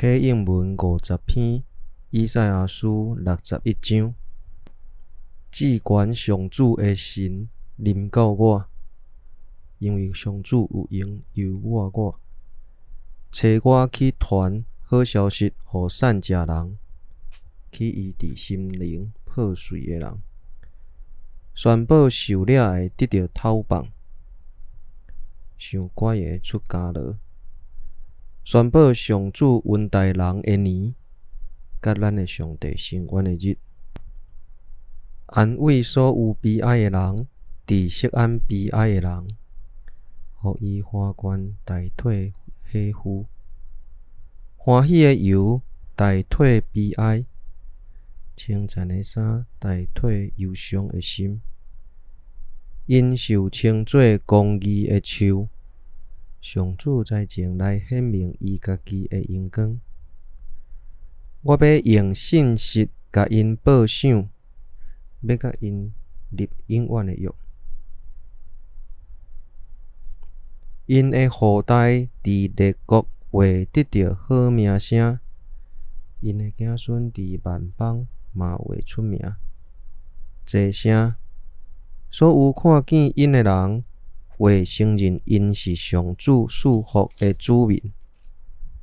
K 英文50篇，以赛亚书61章。至高上主的神临到我，因为上主有应由我，找我去传好消息予散食人，去医治心灵破碎的人，宣布受掠的得到讨放，伤乖的出家牢，宣布上主恩待人的年，甲咱的上帝伸冤的日，安慰所有悲哀的人，伫锡安悲哀的人，予伊花冠代替喜妇，欢喜的油代替悲哀，称赞的衫代替忧伤的心，因受称作公义的树。上主在前来显明伊家己的荣光。我要用信实甲因报赏，要甲因立永远的约。因的后代伫列国会得到好名声，因的子孙伫万邦嘛会出名。这声，所有看见因的人会承认因是上主赐福的子民。